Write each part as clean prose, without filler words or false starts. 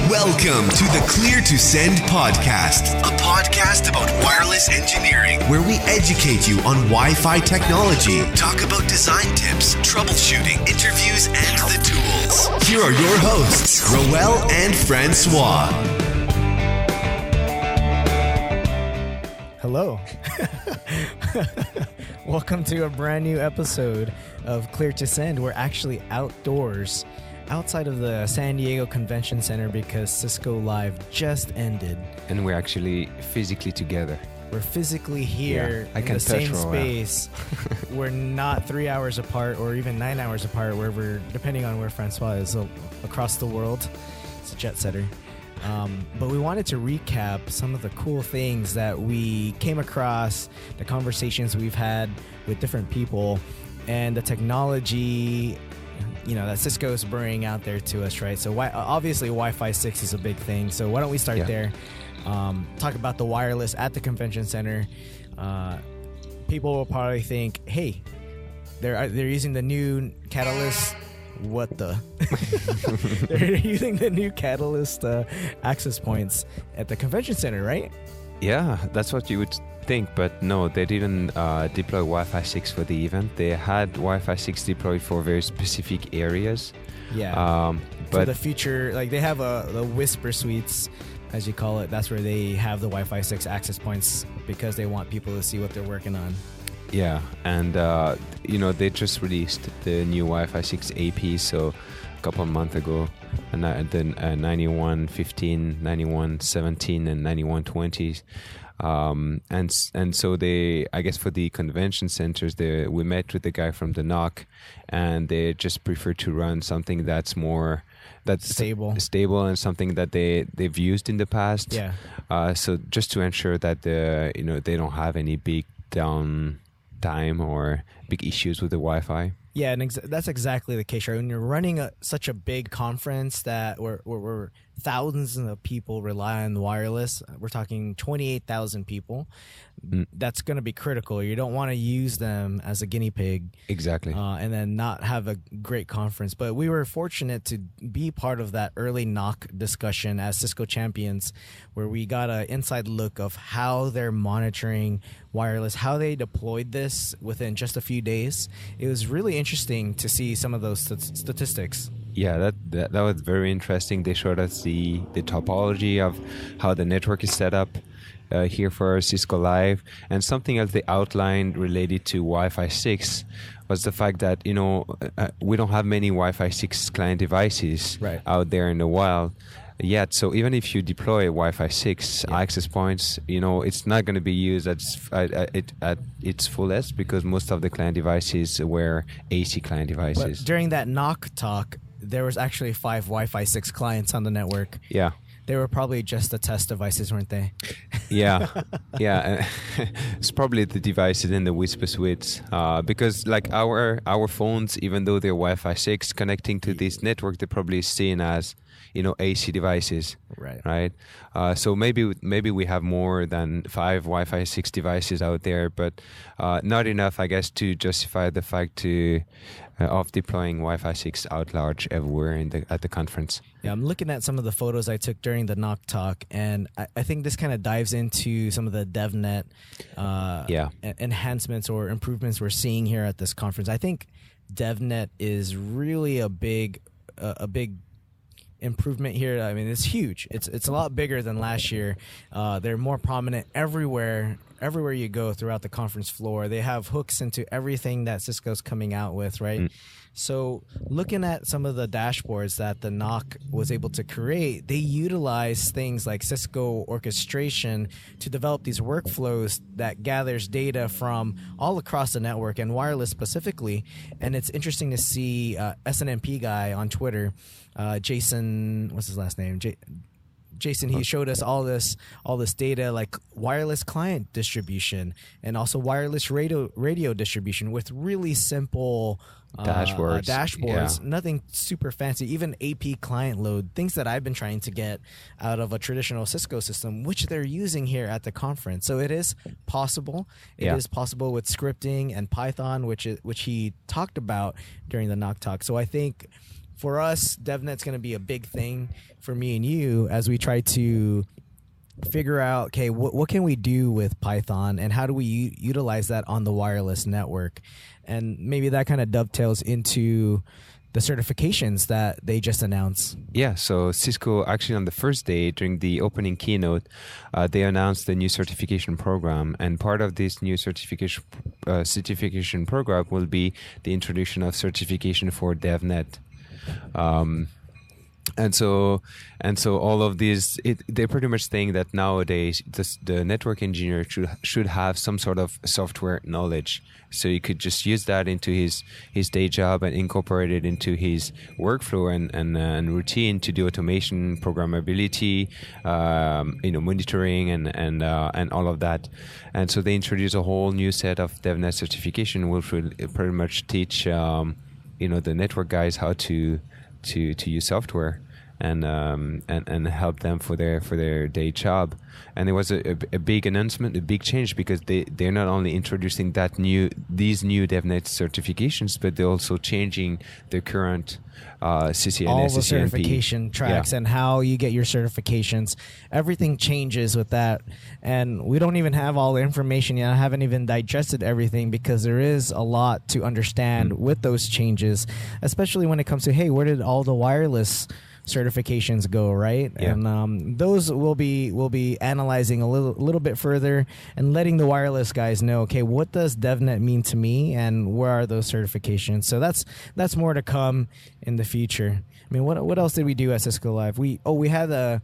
Welcome to the Clear to Send podcast, a podcast about wireless engineering, where we educate you on Wi-Fi technology, talk about design tips, troubleshooting, interviews, and the tools. Here are your hosts, Rowell and François. Hello. Welcome to a brand new episode of Clear to Send. We're actually outdoors, outside of the San Diego Convention Center because Cisco Live just ended. And we're actually physically together. We're physically here in the same space. We're not 3 hours apart or even 9 hours apart, wherever, depending on where François is across the world. It's a jet setter. But we wanted to recap some of the cool things that we came across, the conversations we've had with different people, and the technology that Cisco is bringing out there to us, right? So obviously Wi-Fi 6 is a big thing. So why don't we start there? Talk about the wireless at the convention center. People will probably think, hey, they're using the new Catalyst. What the? They're using the new Catalyst access points at the convention center, right? Yeah, that's what you would think, but no, they didn't deploy Wi-Fi 6 for the event. They had Wi-Fi 6 deployed for very specific areas. Yeah. But for the future, like they have the Whisper Suites, as you call it. That's where they have the Wi-Fi 6 access points because they want people to see what they're working on. Yeah, and they just released the new Wi-Fi 6 AP, so a couple of months ago, and then 9115, 9117, and 9120. And so I guess for the convention centers, we met with the guy from the NOC, and they just prefer to run something that's stable and something that they've used in the past. Yeah. So just to ensure that they don't have any big downtime or big issues with the Wi-Fi. Yeah, and that's exactly the case, right? When you're running such a big conference that where thousands of people rely on wireless, we're talking 28,000 people, that's going to be critical. You don't want to use them as a guinea pig. Exactly. And then not have a great conference. But we were fortunate to be part of that early NOC discussion as Cisco champions, where we got an inside look of how they're monitoring wireless, how they deployed this within just a few days. It was really interesting to see some of those statistics. Yeah, that was very interesting. They showed us the topology of how the network is set up here for Cisco Live. And something else they outlined related to Wi-Fi 6 was the fact that, we don't have many Wi-Fi 6 client devices out there in the wild yet. So even if you deploy Wi-Fi 6 access points, it's not going to be used at its fullest because most of the client devices were AC client devices. But during that NOC talk, there was actually 5 Wi-Fi 6 clients on the network. Yeah. They were probably just the test devices, weren't they? Yeah. It's probably the devices in the Whisper Suites because like our phones, even though they're Wi-Fi 6 connecting to this network, they're probably seen as AC devices, right? So maybe we have more than 5 Wi-Fi 6 devices out there, but not enough, I guess, to justify the fact of deploying Wi-Fi 6 out large everywhere at the conference. Yeah, I'm looking at some of the photos I took during the NOC talk, and I think this kind of dives into some of the DevNet enhancements or improvements we're seeing here at this conference. I think DevNet is really a big improvement here. I mean, it's huge. It's a lot bigger than last year. They're more prominent everywhere you go throughout the conference floor. They have hooks into everything that Cisco's coming out with, right? So looking at some of the dashboards that the NOC was able to create, they utilize things like Cisco orchestration to develop these workflows that gathers data from all across the network and wireless specifically. And it's interesting to see SNMP guy on Twitter, Jason, what's his last name? Jason, he showed us all this data, like wireless client distribution and also wireless radio distribution with really simple dashboards. Nothing super fancy, even AP client load, things that I've been trying to get out of a traditional Cisco system, which they're using here at the conference. So it is possible. It is possible with scripting and Python, which he talked about during the Knock Talk. So I think for us, DevNet's going to be a big thing for me and you as we try to figure out, okay, what can we do with Python and how do we utilize that on the wireless network? And maybe that kind of dovetails into the certifications that they just announced. Yeah, so Cisco actually on the first day during the opening keynote, they announced the new certification program, and part of this new certification program will be the introduction of certification for DevNet. And so all of these, they're pretty much saying that nowadays the network engineer should have some sort of software knowledge. So he could just use that into his day job and incorporate it into his workflow and routine to do automation, programmability, monitoring and all of that. And so they introduce a whole new set of DevNet certification, which will pretty much teach the network guys how to use software and help them for their day job. And it was a big announcement, a big change, because they're not only introducing these new DevNet certifications, but they're also changing the current CCNA, all the CCNP certification tracks and how you get your certifications. Everything changes with that, and we don't even have all the information yet. I haven't even digested everything because there is a lot to understand with those changes, especially when it comes to, hey, where did all the wireless certifications go, right? Yeah. And those will be analyzing a little bit further and letting the wireless guys know, okay, what does DevNet mean to me and where are those certifications? So that's more to come in the future. I mean, what else did we do at Cisco Live? We had a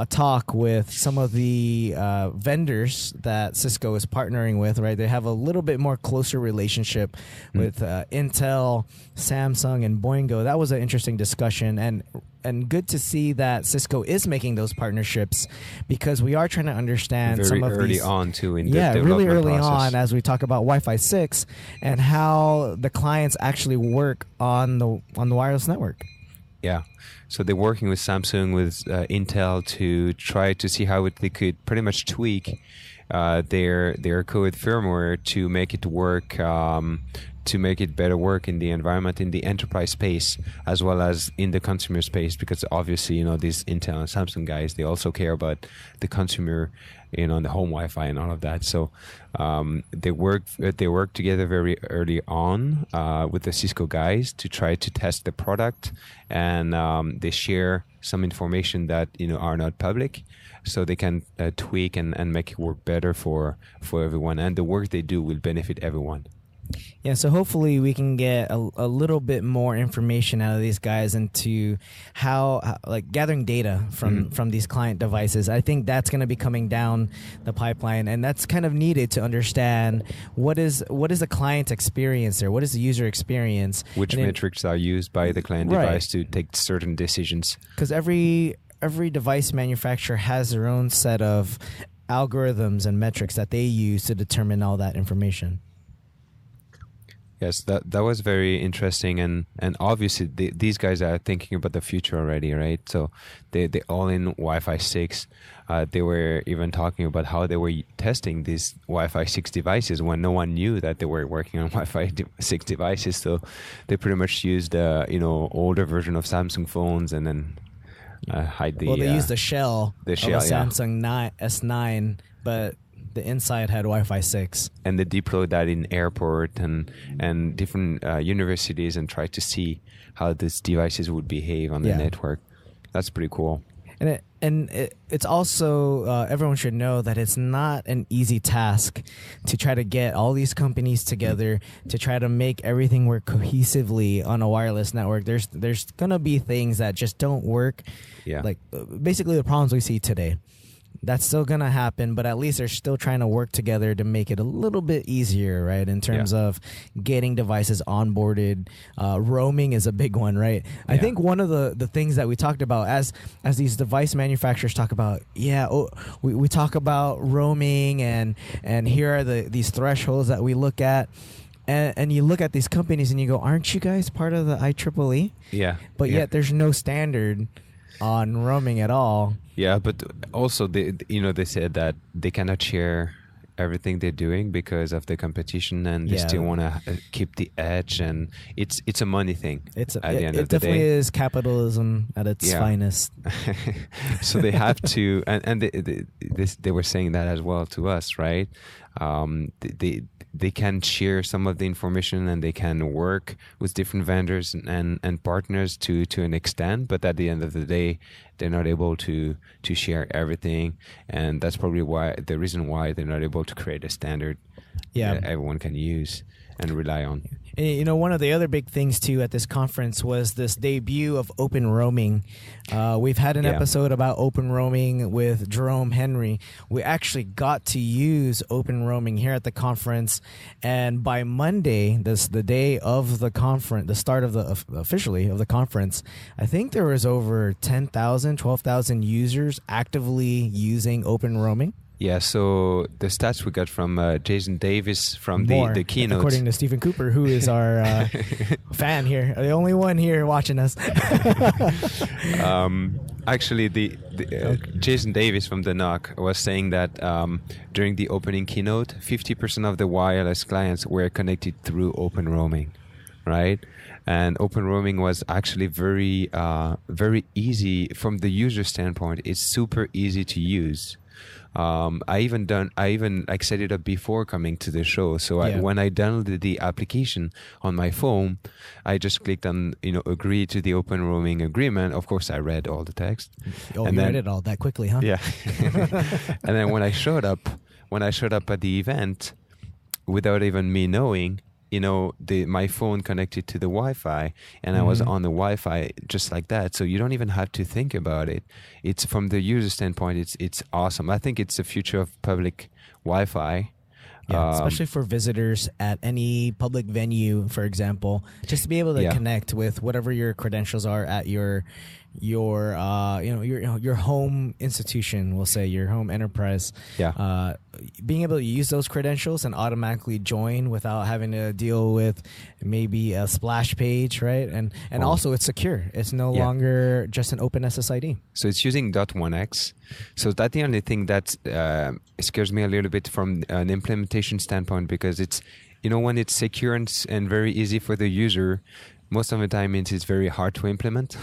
talk with some of the vendors that Cisco is partnering with, right? They have a little bit more closer relationship with Intel, Samsung, and Boingo. That was an interesting discussion, and good to see that Cisco is making those partnerships, because we are trying to understand very some of early these, on too in the development really early process. on as we talk about Wi-Fi 6 and how the clients actually work on the wireless network. Yeah, so they're working with Samsung, with Intel to try to see how they could pretty much tweak their code firmware to make it work, to make it better work in the environment, in the enterprise space, as well as in the consumer space, because obviously, these Intel and Samsung guys, they also care about the consumer, the home Wi-Fi and all of that. So they work together very early on with the Cisco guys to try to test the product, and they share some information that are not public, so they can tweak and make it work better for everyone, and the work they do will benefit everyone. Yeah, so hopefully we can get a little bit more information out of these guys into how like gathering data from these client devices. I think that's going to be coming down the pipeline, and that's kind of needed to understand what is the client experience there, what is the user experience, which metrics are used by the client device to take certain decisions. Because every device manufacturer has their own set of algorithms and metrics that they use to determine all that information. Yes, that was very interesting, and obviously these guys are thinking about the future already, right? So they all in Wi-Fi 6. They were even talking about how they were testing these Wi-Fi 6 devices when no one knew that they were working on Wi-Fi 6 devices. So they pretty much used older version of Samsung phones and then hide the. Well, they used the shell of a Samsung S9, but the inside had Wi-Fi 6. And they deployed that in airport and different universities and tried to see how these devices would behave on the network. That's pretty cool. And it's also, everyone should know that it's not an easy task to try to get all these companies together to try to make everything work cohesively on a wireless network. There's going to be things that just don't work. Yeah. Like basically the problems we see today. That's still going to happen, but at least they're still trying to work together to make it a little bit easier, right? In terms of getting devices onboarded. Roaming is a big one, right? I think one of the things that we talked about as these device manufacturers talk about, we talk about roaming and here are these thresholds that we look at. And you look at these companies and you go, aren't you guys part of the IEEE? Yeah. But yet there's no standard on roaming at all. Yeah, but also they said that they cannot share everything they're doing because of the competition, and they still want to keep the edge, and it's a money thing. At the end of the day, it definitely is capitalism at its finest. So they have to, and they were saying that as well to us, right? They can share some of the information and they can work with different vendors and partners to an extent, but at the end of the day, they're not able to share everything, and that's probably the reason why they're not able to create a standard that everyone can use and rely on. And, one of the other big things, too, at this conference was this debut of open roaming. We've had an episode about open roaming with Jerome Henry. We actually got to use open roaming here at the conference. And by Monday, the day of the conference, the start of officially of the conference, I think there was over 10,000, 12,000 users actively using open roaming. Yeah, so the stats we got from Jason Davis from the keynote. According to Stephen Cooper, who is our fan here, the only one here watching us. Actually, Jason Davis from the NOC was saying that during the opening keynote, 50% of the wireless clients were connected through open roaming, right? And open roaming was actually very, very easy from the user standpoint. It's super easy to use. I even set it up before coming to the show. So when I downloaded the application on my phone, I just clicked on agree to the open roaming agreement. Of course, I read all the text. Oh, you read it all that quickly, huh? Yeah. And then when I showed up at the event, without even me knowing, my phone connected to the Wi-Fi, and I was on the Wi-Fi just like that. So you don't even have to think about it. It's from the user standpoint, it's awesome. I think it's the future of public Wi-Fi. Yeah, especially for visitors at any public venue, for example, just to be able to connect with whatever your credentials are at your home institution, we'll say your home enterprise. Being able to use those credentials and automatically join without having to deal with maybe a splash page, right? And also it's secure. It's no longer just an open SSID. So it's using .1x. So that's the only thing that scares me a little bit from an implementation standpoint, because it's when it's secure and very easy for the user, most of the time means it's very hard to implement.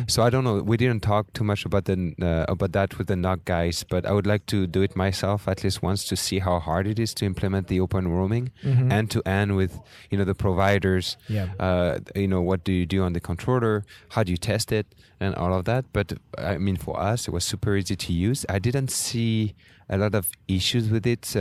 So I don't know. We didn't talk too much about that with the NOC guys, but I would like to do it myself at least once to see how hard it is to implement the open roaming end to end with the providers. What do you do on the controller? How do you test it and all of that? But I mean, for us, it was super easy to use. I didn't see a lot of issues with it,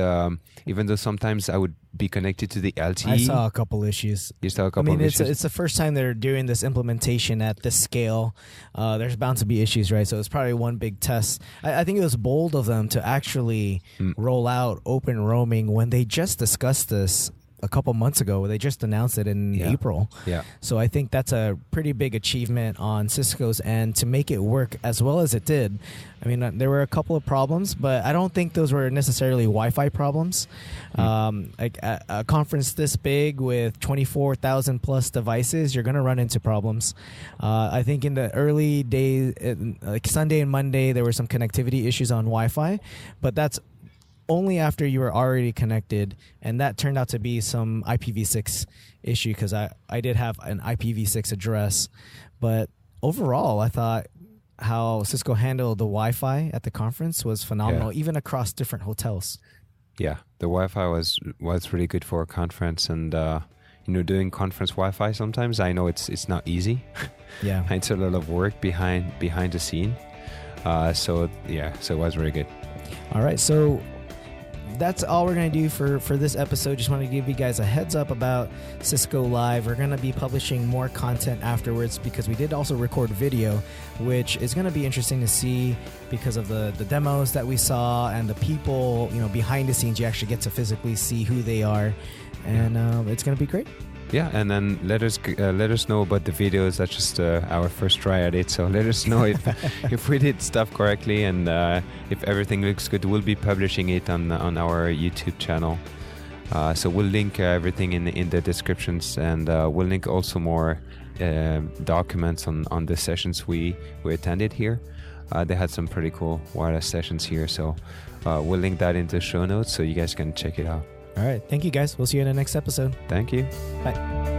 even though sometimes I would be connected to the LTE. I saw a couple issues. You saw a couple of issues? It's the first time they're doing this implementation at this scale. There's bound to be issues, right? So it's probably one big test. I think it was bold of them to actually roll out open roaming when they just discussed this a couple months ago. They just announced it in April. So I think that's a pretty big achievement on Cisco's end to make it work as well as it did. I mean, there were a couple of problems, but I don't think those were necessarily Wi-Fi problems. Like a conference this big with 24,000 plus devices, you're going to run into problems. I think in the early days, like Sunday and Monday, there were some connectivity issues on Wi-Fi, but that's only after you were already connected, and that turned out to be some IPv6 issue because I did have an IPv6 address. But overall, I thought how Cisco handled the Wi-Fi at the conference was phenomenal, even across different hotels. Yeah, the Wi-Fi was really good for a conference, and doing conference Wi-Fi sometimes I know it's not easy. It's a lot of work behind the scene. So it was really good. All right, so that's all we're going to do for this episode. Just want to give you guys a heads up about Cisco Live. We're going to be publishing more content afterwards because we did also record video, which is going to be interesting to see because of the demos that we saw and the people, behind the scenes. You actually get to physically see who they are, and it's going to be great. Yeah, and then let us know about the videos. That's just our first try at it. So let us know if we did stuff correctly, and if everything looks good, we'll be publishing it on our YouTube channel. So we'll link everything in the descriptions, and we'll link also more documents on the sessions we attended here. They had some pretty cool wireless sessions here, so we'll link that in the show notes so you guys can check it out. All right. Thank you, guys. We'll see you in the next episode. Thank you. Bye.